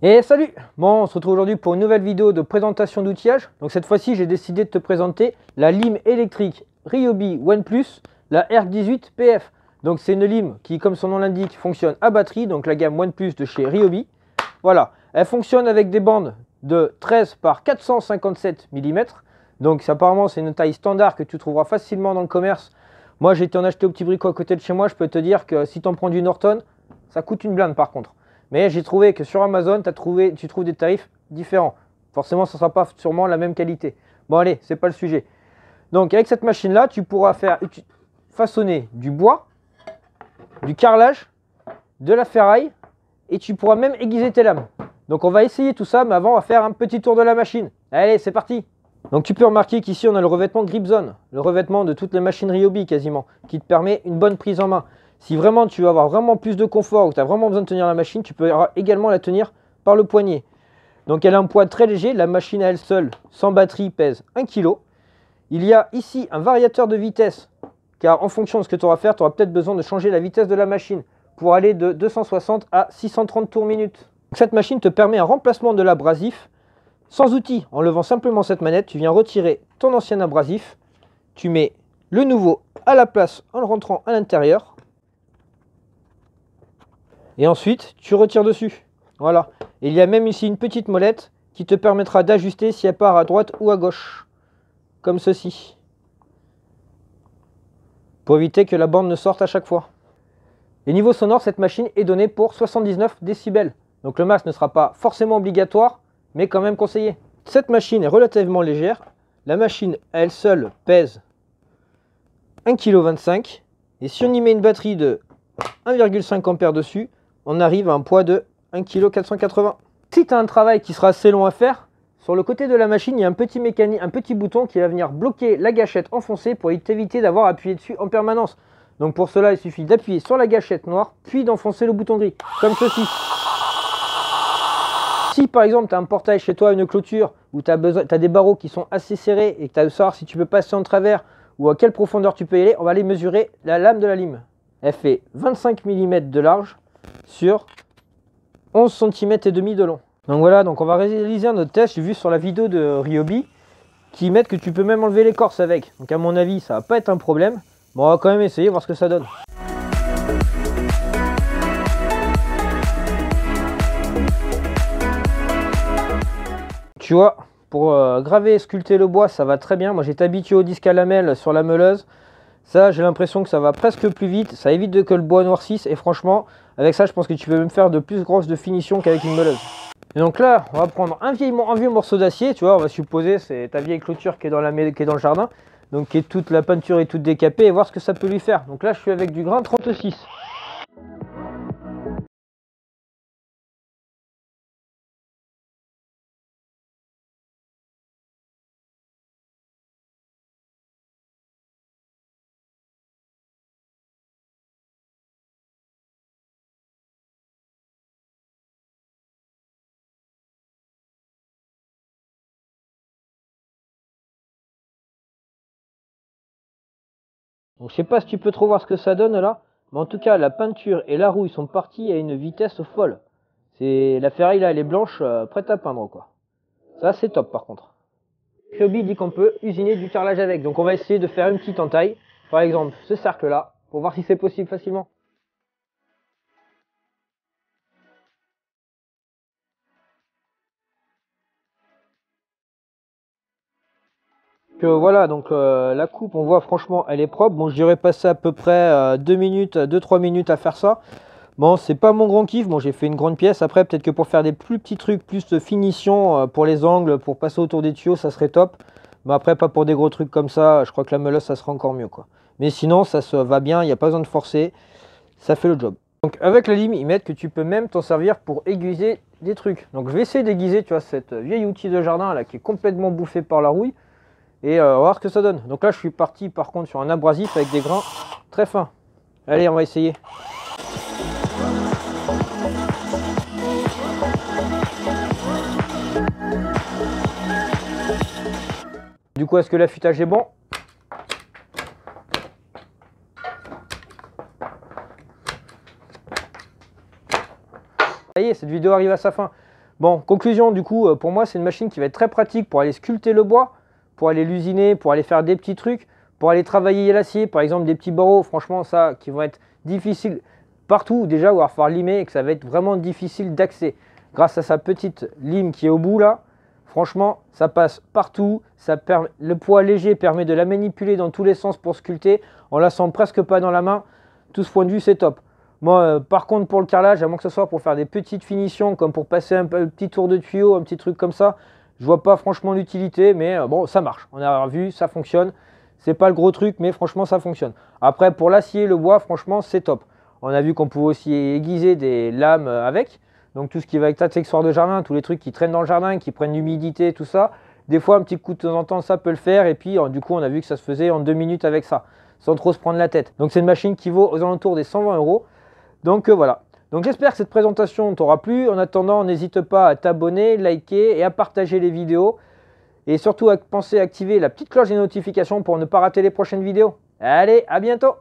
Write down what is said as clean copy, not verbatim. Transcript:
Et salut! Bon, on se retrouve aujourd'hui pour une nouvelle vidéo de présentation d'outillage. Donc cette fois-ci, j'ai décidé de te présenter la lime électrique Ryobi OnePlus, la R18 PF. Donc c'est une lime qui, comme son nom l'indique, fonctionne à batterie, donc la gamme OnePlus de chez Ryobi. Voilà, elle fonctionne avec des bandes de 13 par 457 mm. Donc apparemment c'est une taille standard que tu trouveras facilement dans le commerce. Moi j'ai été en acheter au petit bricot à côté de chez moi, je peux te dire que si tu en prends du Norton, ça coûte une blinde par contre. Mais j'ai trouvé que sur Amazon, tu trouves des tarifs différents. Forcément, ça ne sera pas sûrement la même qualité. Bon allez, c'est pas le sujet. Donc avec cette machine-là, tu pourras façonner du bois, du carrelage, de la ferraille, et tu pourras même aiguiser tes lames. Donc on va essayer tout ça, mais avant on va faire un petit tour de la machine. Allez, c'est parti! Donc tu peux remarquer qu'ici on a le revêtement GripZone, le revêtement de toutes les machines Ryobi quasiment, qui te permet une bonne prise en main. Si vraiment tu veux avoir vraiment plus de confort ou que tu as vraiment besoin de tenir la machine, tu peux également la tenir par le poignet. Donc elle a un poids très léger, la machine à elle seule, sans batterie, pèse 1 kg. Il y a ici un variateur de vitesse, car en fonction de ce que tu auras à faire, tu auras peut-être besoin de changer la vitesse de la machine pour aller de 260 à 630 tours minute. Cette machine te permet un remplacement de l'abrasif sans outil. En levant simplement cette manette, tu viens retirer ton ancien abrasif, tu mets le nouveau à la place en le rentrant à l'intérieur. Et ensuite, tu retires dessus. Voilà. Et il y a même ici une petite molette qui te permettra d'ajuster si elle part à droite ou à gauche. Comme ceci. Pour éviter que la bande ne sorte à chaque fois. Et niveau sonore, cette machine est donnée pour 79 décibels. Donc le max ne sera pas forcément obligatoire, mais quand même conseillé. Cette machine est relativement légère. La machine à elle seule pèse 1,25 kg. Et si on y met une batterie de 1,5 A dessus, on arrive à un poids de 1,480 kg. Si tu as un travail qui sera assez long à faire, sur le côté de la machine, il y a un petit bouton qui va venir bloquer la gâchette enfoncée pour t'éviter d'avoir à appuyer dessus en permanence. Donc pour cela, il suffit d'appuyer sur la gâchette noire, puis d'enfoncer le bouton gris, comme ceci. Si par exemple tu as un portail chez toi, une clôture, où tu as des barreaux qui sont assez serrés et que tu as besoin de savoir si tu peux passer en travers ou à quelle profondeur tu peux y aller, on va aller mesurer la lame de la lime. Elle fait 25 mm de large sur 11 cm et demi de long. Donc voilà, donc on va réaliser un autre test. J'ai vu sur la vidéo de Ryobi qui mettent que tu peux même enlever l'écorce avec. Donc à mon avis, ça va pas être un problème. Bon, on va quand même essayer, voir ce que ça donne. Tu vois, pour graver et sculpter le bois, ça va très bien. Moi j'étais habitué au disque à lamelles sur la meuleuse. Ça, j'ai l'impression que ça va presque plus vite. Ça évite que le bois noircisse. Et franchement, avec ça, je pense que tu peux même faire de plus grosses de finition qu'avec une meuleuse. Et donc là, on va prendre un vieux morceau d'acier. Tu vois, on va supposer c'est ta vieille clôture qui est dans le jardin. Donc qui est toute la peinture est toute décapée. Et voir ce que ça peut lui faire. Donc là, je suis avec du grain 36. Donc je sais pas si tu peux trop voir ce que ça donne là, mais en tout cas la peinture et la rouille sont partis à une vitesse folle. La ferraille là elle est blanche, prête à peindre quoi. Ça c'est top par contre. Ryobi dit qu'on peut usiner du carrelage avec, donc on va essayer de faire une petite entaille, par exemple ce cercle là, pour voir si c'est possible facilement. Voilà, donc la coupe on voit franchement elle est propre. Bon je dirais passer à peu près 2-3 minutes à faire ça. Bon c'est pas mon grand kiff, bon j'ai fait une grande pièce. Après peut-être que pour faire des plus petits trucs, plus de finition pour les angles, pour passer autour des tuyaux, ça serait top. Mais après pas pour des gros trucs comme ça, je crois que la meuleuse ça sera encore mieux quoi. Mais sinon ça se va bien, il n'y a pas besoin de forcer, ça fait le job. Donc avec la lime ils mettent que tu peux même t'en servir pour aiguiser des trucs. Donc je vais essayer d'aiguiser, tu vois, cette vieille outil de jardin là qui est complètement bouffée par la rouille. Et on va voir ce que ça donne. Donc là je suis parti par contre sur un abrasif avec des grains très fins. Allez on va essayer. Du coup est-ce que l'affûtage est bon? Ça y est, cette vidéo arrive à sa fin. Bon, conclusion du coup, pour moi c'est une machine qui va être très pratique pour aller sculpter le bois, pour aller l'usiner, pour aller faire des petits trucs, pour aller travailler l'acier, par exemple des petits barreaux, franchement ça qui vont être difficiles partout déjà, où il va falloir limer et que ça va être vraiment difficile d'accès. Grâce à sa petite lime qui est au bout là, franchement ça passe partout, le poids léger permet de la manipuler dans tous les sens pour sculpter, on la sent presque pas dans la main, tout ce point de vue c'est top. Moi, par contre, pour le carrelage, à moins que ce soit pour faire des petites finitions, comme pour passer un petit tour de tuyau, un petit truc comme ça, je vois pas franchement l'utilité, mais bon, ça marche. On a vu, ça fonctionne. C'est pas le gros truc, mais franchement, ça fonctionne. Après, pour l'acier, le bois, franchement, c'est top. On a vu qu'on pouvait aussi aiguiser des lames avec. Donc, tout ce qui va avec accessoires de jardin, tous les trucs qui traînent dans le jardin, qui prennent l'humidité, tout ça. Des fois, un petit coup de temps en temps, ça peut le faire. Et puis, du coup, on a vu que ça se faisait en 2 minutes avec ça, sans trop se prendre la tête. Donc, c'est une machine qui vaut aux alentours des 120 €. Donc voilà. Donc j'espère que cette présentation t'aura plu. En attendant, n'hésite pas à t'abonner, liker et à partager les vidéos. Et surtout à penser à activer la petite cloche des notifications pour ne pas rater les prochaines vidéos. Allez, à bientôt!